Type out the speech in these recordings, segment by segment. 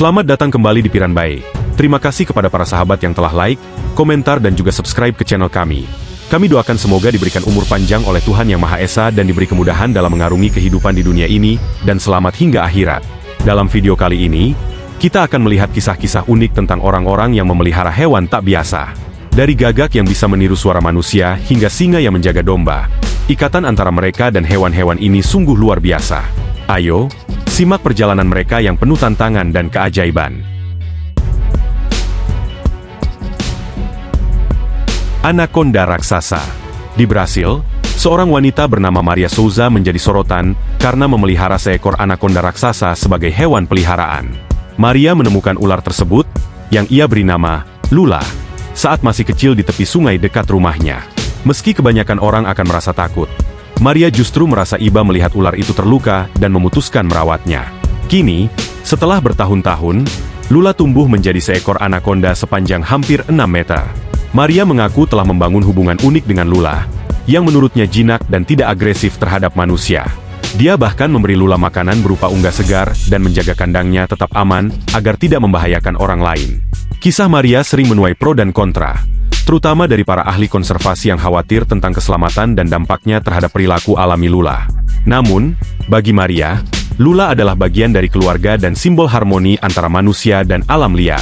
Selamat datang kembali di Piranbae. Terima kasih kepada para sahabat yang telah like, komentar dan juga subscribe ke channel kami. Kami doakan semoga diberikan umur panjang oleh Tuhan Yang Maha Esa dan diberi kemudahan dalam mengarungi kehidupan di dunia ini, dan selamat hingga akhirat. Dalam video kali ini, kita akan melihat kisah-kisah unik tentang orang-orang yang memelihara hewan tak biasa. Dari gagak yang bisa meniru suara manusia hingga singa yang menjaga domba. Ikatan antara mereka dan hewan-hewan ini sungguh luar biasa. Ayo, simak perjalanan mereka yang penuh tantangan dan keajaiban. Anaconda raksasa. Di Brasil, seorang wanita bernama Maria Souza menjadi sorotan karena memelihara seekor anaconda raksasa sebagai hewan peliharaan. Maria menemukan ular tersebut, yang ia beri nama Lula, saat masih kecil di tepi sungai dekat rumahnya. Meski kebanyakan orang akan merasa takut, Maria justru merasa iba melihat ular itu terluka dan memutuskan merawatnya. Kini, setelah bertahun-tahun, Lula tumbuh menjadi seekor anaconda sepanjang hampir 6 meter. Maria mengaku telah membangun hubungan unik dengan Lula, yang menurutnya jinak dan tidak agresif terhadap manusia. Dia bahkan memberi Lula makanan berupa unggas segar dan menjaga kandangnya tetap aman agar tidak membahayakan orang lain. Kisah Maria sering menuai pro dan kontra, terutama dari para ahli konservasi yang khawatir tentang keselamatan dan dampaknya terhadap perilaku alami Lula. Namun, bagi Maria, Lula adalah bagian dari keluarga dan simbol harmoni antara manusia dan alam liar.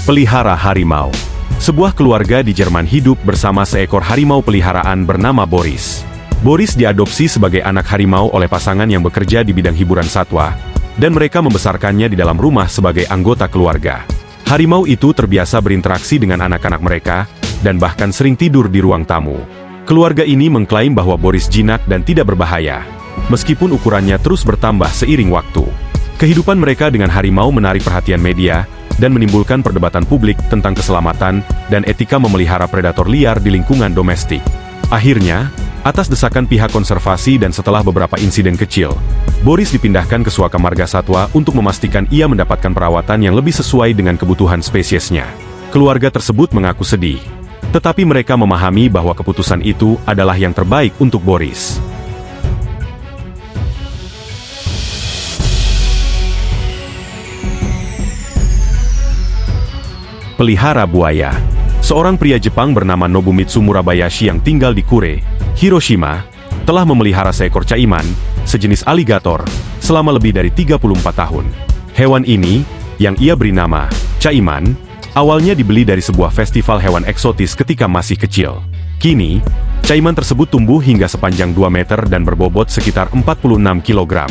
Pelihara harimau. Sebuah keluarga di Jerman hidup bersama seekor harimau peliharaan bernama Boris. Boris diadopsi sebagai anak harimau oleh pasangan yang bekerja di bidang hiburan satwa, dan mereka membesarkannya di dalam rumah sebagai anggota keluarga. Harimau itu terbiasa berinteraksi dengan anak-anak mereka, dan bahkan sering tidur di ruang tamu. Keluarga ini mengklaim bahwa Boris jinak dan tidak berbahaya, meskipun ukurannya terus bertambah seiring waktu. Kehidupan mereka dengan harimau menarik perhatian media, dan menimbulkan perdebatan publik tentang keselamatan dan etika memelihara predator liar di lingkungan domestik. Akhirnya, atas desakan pihak konservasi dan setelah beberapa insiden kecil, Boris dipindahkan ke Suaka Marga Satwa untuk memastikan ia mendapatkan perawatan yang lebih sesuai dengan kebutuhan spesiesnya. Keluarga tersebut mengaku sedih, tetapi mereka memahami bahwa keputusan itu adalah yang terbaik untuk Boris. Pelihara buaya. Seorang pria Jepang bernama Nobumitsu Murabayashi yang tinggal di Kure, Hiroshima, telah memelihara seekor caiman, sejenis aligator, selama lebih dari 34 tahun. Hewan ini, yang ia beri nama caiman, awalnya dibeli dari sebuah festival hewan eksotis ketika masih kecil. Kini, caiman tersebut tumbuh hingga sepanjang 2 meter dan berbobot sekitar 46 kg.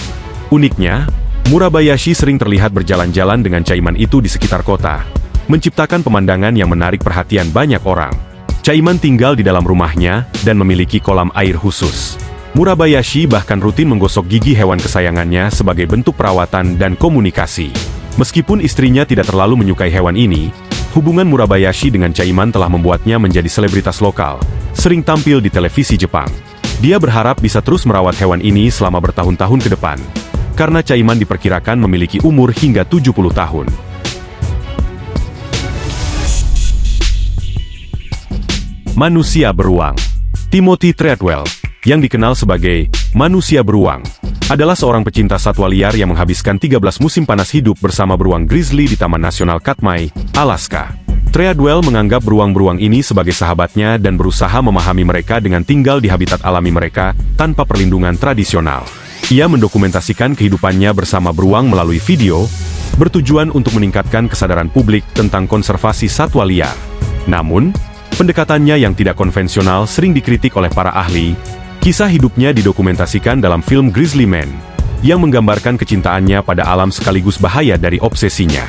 Uniknya, Murabayashi sering terlihat berjalan-jalan dengan caiman itu di sekitar kota, menciptakan pemandangan yang menarik perhatian banyak orang. Caiman tinggal di dalam rumahnya dan memiliki kolam air khusus. Murabayashi bahkan rutin menggosok gigi hewan kesayangannya sebagai bentuk perawatan dan komunikasi. Meskipun istrinya tidak terlalu menyukai hewan ini, hubungan Murabayashi dengan caiman telah membuatnya menjadi selebritas lokal, sering tampil di televisi Jepang. Dia berharap bisa terus merawat hewan ini selama bertahun-tahun ke depan, karena caiman diperkirakan memiliki umur hingga 70 tahun. Manusia beruang. Timothy Treadwell, yang dikenal sebagai manusia beruang, adalah seorang pecinta satwa liar yang menghabiskan 13 musim panas hidup bersama beruang grizzly di Taman Nasional Katmai, Alaska. Treadwell menganggap beruang-beruang ini sebagai sahabatnya dan berusaha memahami mereka dengan tinggal di habitat alami mereka tanpa perlindungan tradisional. Ia mendokumentasikan kehidupannya bersama beruang melalui video, bertujuan untuk meningkatkan kesadaran publik tentang konservasi satwa liar. Namun, pendekatannya yang tidak konvensional sering dikritik oleh para ahli. Kisah hidupnya didokumentasikan dalam film Grizzly Man, yang menggambarkan kecintaannya pada alam sekaligus bahaya dari obsesinya.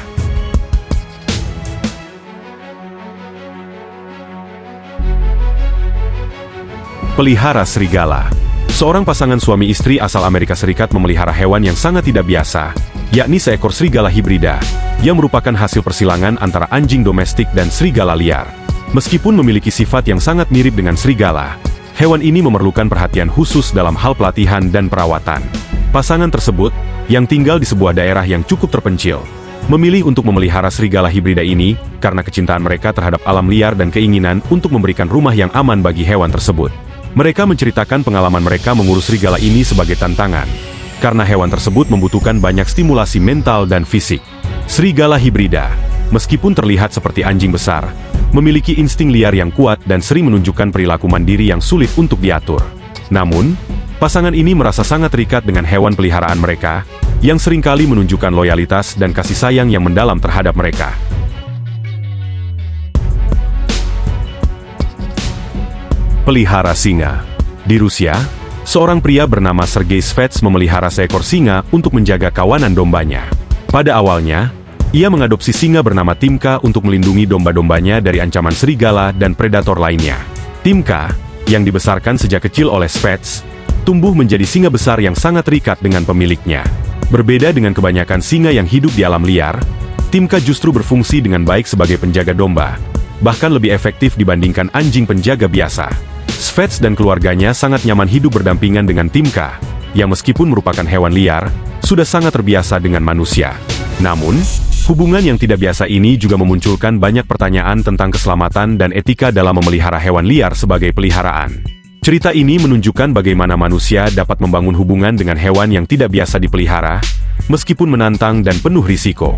Pelihara serigala. Seorang pasangan suami istri asal Amerika Serikat memelihara hewan yang sangat tidak biasa, yakni seekor serigala hibrida, yang merupakan hasil persilangan antara anjing domestik dan serigala liar. Meskipun memiliki sifat yang sangat mirip dengan serigala, hewan ini memerlukan perhatian khusus dalam hal pelatihan dan perawatan. Pasangan tersebut, yang tinggal di sebuah daerah yang cukup terpencil, memilih untuk memelihara serigala hibrida ini karena kecintaan mereka terhadap alam liar dan keinginan untuk memberikan rumah yang aman bagi hewan tersebut. Mereka menceritakan pengalaman mereka mengurus serigala ini sebagai tantangan, karena hewan tersebut membutuhkan banyak stimulasi mental dan fisik. Serigala hibrida, meskipun terlihat seperti anjing besar, memiliki insting liar yang kuat dan sering menunjukkan perilaku mandiri yang sulit untuk diatur. Namun, pasangan ini merasa sangat terikat dengan hewan peliharaan mereka, yang seringkali menunjukkan loyalitas dan kasih sayang yang mendalam terhadap mereka. Pelihara singa. Di Rusia, seorang pria bernama Sergei Svets memelihara seekor singa untuk menjaga kawanan dombanya. Pada awalnya, ia mengadopsi singa bernama Timka untuk melindungi domba-dombanya dari ancaman serigala dan predator lainnya. Timka, yang dibesarkan sejak kecil oleh Svets, tumbuh menjadi singa besar yang sangat terikat dengan pemiliknya. Berbeda dengan kebanyakan singa yang hidup di alam liar, Timka justru berfungsi dengan baik sebagai penjaga domba, bahkan lebih efektif dibandingkan anjing penjaga biasa. Svets dan keluarganya sangat nyaman hidup berdampingan dengan Timka, yang meskipun merupakan hewan liar, sudah sangat terbiasa dengan manusia. Namun, hubungan yang tidak biasa ini juga memunculkan banyak pertanyaan tentang keselamatan dan etika dalam memelihara hewan liar sebagai peliharaan. Cerita ini menunjukkan bagaimana manusia dapat membangun hubungan dengan hewan yang tidak biasa dipelihara, meskipun menantang dan penuh risiko.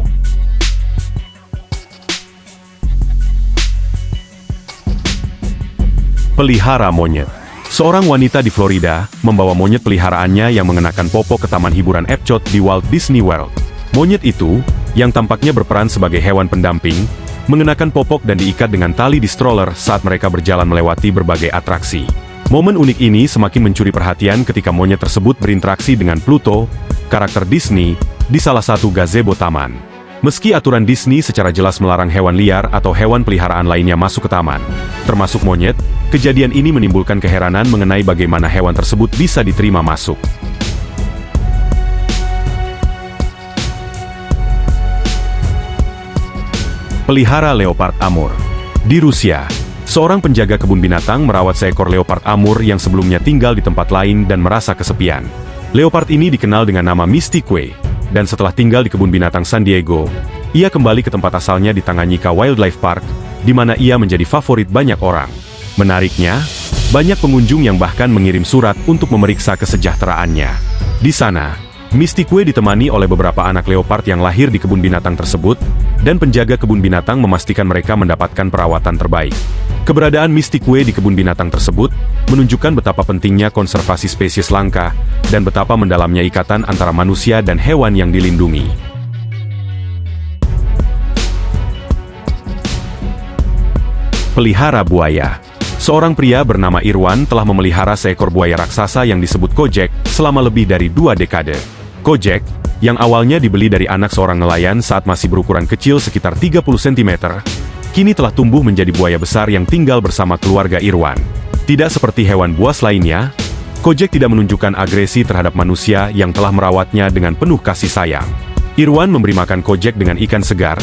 Pelihara monyet. Seorang wanita di Florida membawa monyet peliharaannya yang mengenakan popok ke taman hiburan Epcot di Walt Disney World. Monyet itu, yang tampaknya berperan sebagai hewan pendamping, mengenakan popok dan diikat dengan tali di stroller saat mereka berjalan melewati berbagai atraksi. Momen unik ini semakin mencuri perhatian ketika monyet tersebut berinteraksi dengan Pluto, karakter Disney, di salah satu gazebo taman. Meski aturan Disney secara jelas melarang hewan liar atau hewan peliharaan lainnya masuk ke taman, termasuk monyet, kejadian ini menimbulkan keheranan mengenai bagaimana hewan tersebut bisa diterima masuk. Pelihara leopard Amur. Di Rusia, seorang penjaga kebun binatang merawat seekor leopard Amur yang sebelumnya tinggal di tempat lain dan merasa kesepian. Leopard ini dikenal dengan nama Mystique, dan setelah tinggal di kebun binatang San Diego, ia kembali ke tempat asalnya di Tanganyika Wildlife Park, di mana ia menjadi favorit banyak orang. Menariknya, banyak pengunjung yang bahkan mengirim surat untuk memeriksa kesejahteraannya. Di sana, Mystique ditemani oleh beberapa anak leopard yang lahir di kebun binatang tersebut, dan penjaga kebun binatang memastikan mereka mendapatkan perawatan terbaik. Keberadaan Mystique di kebun binatang tersebut menunjukkan betapa pentingnya konservasi spesies langka dan betapa mendalamnya ikatan antara manusia dan hewan yang dilindungi. Pelihara buaya. Seorang pria bernama Irwan telah memelihara seekor buaya raksasa yang disebut Kojak selama lebih dari 2 dekade. Kojak, yang awalnya dibeli dari anak seorang nelayan saat masih berukuran kecil sekitar 30 cm, kini telah tumbuh menjadi buaya besar yang tinggal bersama keluarga Irwan. Tidak seperti hewan buas lainnya, Kojak tidak menunjukkan agresi terhadap manusia yang telah merawatnya dengan penuh kasih sayang. Irwan memberi makan Kojak dengan ikan segar,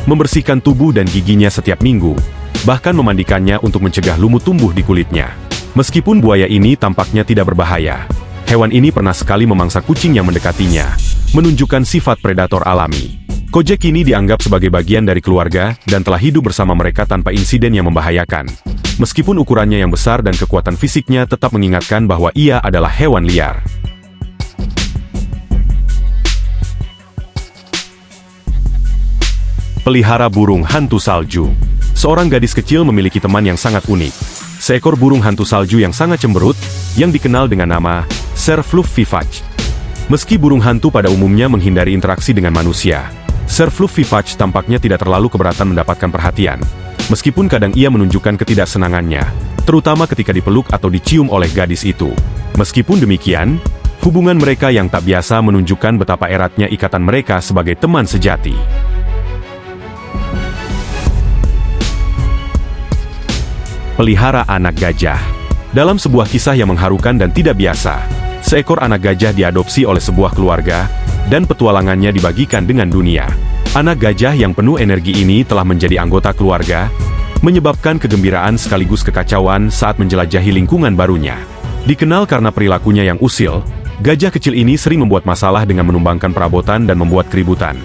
membersihkan tubuh dan giginya setiap minggu, bahkan memandikannya untuk mencegah lumut tumbuh di kulitnya. Meskipun buaya ini tampaknya tidak berbahaya, hewan ini pernah sekali memangsa kucing yang mendekatinya, menunjukkan sifat predator alami. Kojak kini dianggap sebagai bagian dari keluarga dan telah hidup bersama mereka tanpa insiden yang membahayakan. Meskipun ukurannya yang besar dan kekuatan fisiknya tetap mengingatkan bahwa ia adalah hewan liar. Pelihara burung hantu salju. Seorang gadis kecil memiliki teman yang sangat unik. Seekor burung hantu salju yang sangat cemberut, yang dikenal dengan nama Sir Fluffy Fudge. Meski burung hantu pada umumnya menghindari interaksi dengan manusia, Sir Fluffy Fudge tampaknya tidak terlalu keberatan mendapatkan perhatian. Meskipun kadang ia menunjukkan ketidaksenangannya, terutama ketika dipeluk atau dicium oleh gadis itu. Meskipun demikian, hubungan mereka yang tak biasa menunjukkan betapa eratnya ikatan mereka sebagai teman sejati. Pelihara anak gajah. Dalam sebuah kisah yang mengharukan dan tidak biasa, seekor anak gajah diadopsi oleh sebuah keluarga, dan petualangannya dibagikan dengan dunia. Anak gajah yang penuh energi ini telah menjadi anggota keluarga, menyebabkan kegembiraan sekaligus kekacauan saat menjelajahi lingkungan barunya. Dikenal karena perilakunya yang usil, gajah kecil ini sering membuat masalah dengan menumbangkan perabotan dan membuat keributan.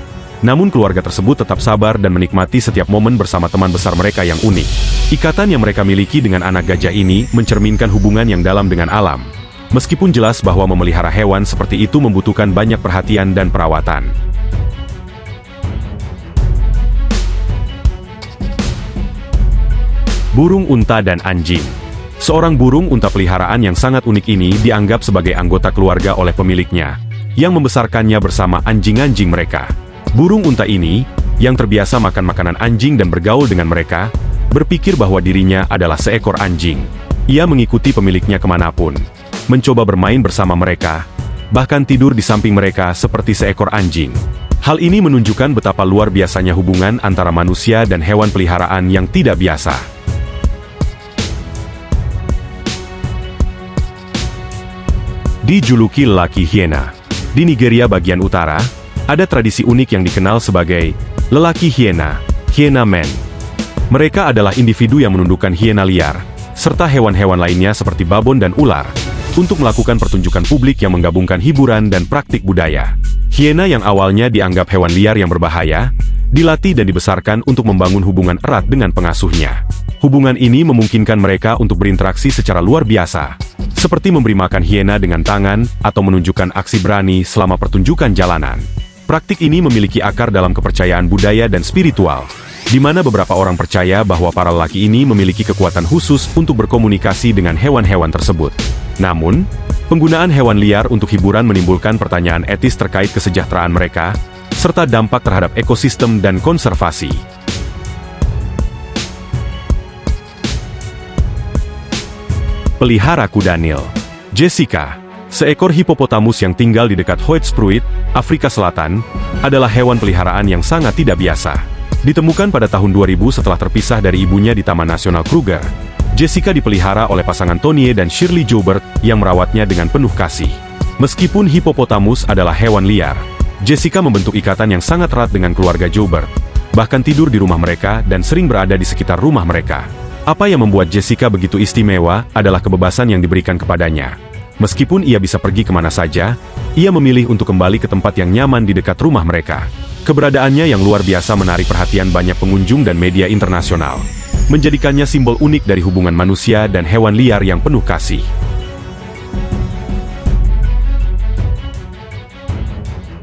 Namun keluarga tersebut tetap sabar dan menikmati setiap momen bersama teman besar mereka yang unik. Ikatan yang mereka miliki dengan anak gajah ini mencerminkan hubungan yang dalam dengan alam. Meskipun jelas bahwa memelihara hewan seperti itu membutuhkan banyak perhatian dan perawatan. Burung unta dan anjing. Seorang burung unta peliharaan yang sangat unik ini dianggap sebagai anggota keluarga oleh pemiliknya, yang membesarkannya bersama anjing-anjing mereka. Burung unta ini, yang terbiasa makan makanan anjing dan bergaul dengan mereka, berpikir bahwa dirinya adalah seekor anjing. Ia mengikuti pemiliknya kemanapun, mencoba bermain bersama mereka, bahkan tidur di samping mereka seperti seekor anjing. Hal ini menunjukkan betapa luar biasanya hubungan antara manusia dan hewan peliharaan yang tidak biasa. Dijuluki lelaki hiena. Di Nigeria bagian utara, ada tradisi unik yang dikenal sebagai lelaki hiena, hyena man. Mereka adalah individu yang menundukkan hiena liar, serta hewan-hewan lainnya seperti babon dan ular, untuk melakukan pertunjukan publik yang menggabungkan hiburan dan praktik budaya. Hiena yang awalnya dianggap hewan liar yang berbahaya, dilatih dan dibesarkan untuk membangun hubungan erat dengan pengasuhnya. Hubungan ini memungkinkan mereka untuk berinteraksi secara luar biasa, seperti memberi makan hiena dengan tangan atau menunjukkan aksi berani selama pertunjukan jalanan. Praktik ini memiliki akar dalam kepercayaan budaya dan spiritual, di mana beberapa orang percaya bahwa para lelaki ini memiliki kekuatan khusus untuk berkomunikasi dengan hewan-hewan tersebut. Namun, penggunaan hewan liar untuk hiburan menimbulkan pertanyaan etis terkait kesejahteraan mereka, serta dampak terhadap ekosistem dan konservasi. Pelihara kuda Nil. Jessica, seekor hipopotamus yang tinggal di dekat Hoedspruit, Afrika Selatan, adalah hewan peliharaan yang sangat tidak biasa. Ditemukan pada tahun 2000 setelah terpisah dari ibunya di Taman Nasional Kruger, Jessica dipelihara oleh pasangan Tony dan Shirley Joubert yang merawatnya dengan penuh kasih. Meskipun hipopotamus adalah hewan liar, Jessica membentuk ikatan yang sangat erat dengan keluarga Joubert, bahkan tidur di rumah mereka dan sering berada di sekitar rumah mereka. Apa yang membuat Jessica begitu istimewa adalah kebebasan yang diberikan kepadanya. Meskipun ia bisa pergi kemana saja, ia memilih untuk kembali ke tempat yang nyaman di dekat rumah mereka. Keberadaannya yang luar biasa menarik perhatian banyak pengunjung dan media internasional, menjadikannya simbol unik dari hubungan manusia dan hewan liar yang penuh kasih.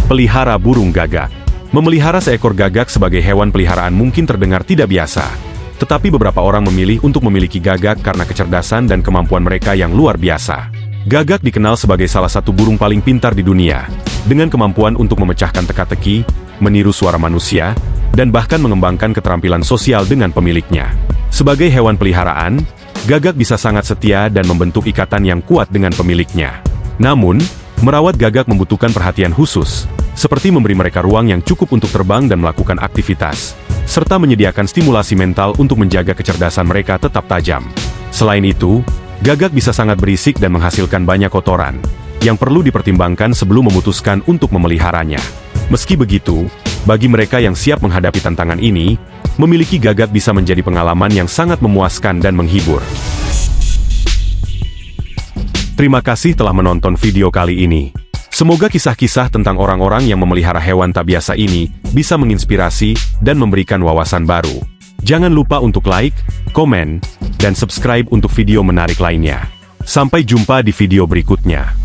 Pelihara burung gagak. Memelihara seekor gagak sebagai hewan peliharaan mungkin terdengar tidak biasa. Tetapi beberapa orang memilih untuk memiliki gagak karena kecerdasan dan kemampuan mereka yang luar biasa. Gagak dikenal sebagai salah satu burung paling pintar di dunia, dengan kemampuan untuk memecahkan teka-teki, meniru suara manusia, dan bahkan mengembangkan keterampilan sosial dengan pemiliknya. Sebagai hewan peliharaan, gagak bisa sangat setia dan membentuk ikatan yang kuat dengan pemiliknya. Namun, merawat gagak membutuhkan perhatian khusus, seperti memberi mereka ruang yang cukup untuk terbang dan melakukan aktivitas, serta menyediakan stimulasi mental untuk menjaga kecerdasan mereka tetap tajam. Selain itu, gagak bisa sangat berisik dan menghasilkan banyak kotoran, yang perlu dipertimbangkan sebelum memutuskan untuk memeliharanya. Meski begitu, bagi mereka yang siap menghadapi tantangan ini, memiliki gagak bisa menjadi pengalaman yang sangat memuaskan dan menghibur. Terima kasih telah menonton video kali ini. Semoga kisah-kisah tentang orang-orang yang memelihara hewan tak biasa ini bisa menginspirasi dan memberikan wawasan baru. Jangan lupa untuk like, komen, dan subscribe untuk video menarik lainnya. Sampai jumpa di video berikutnya.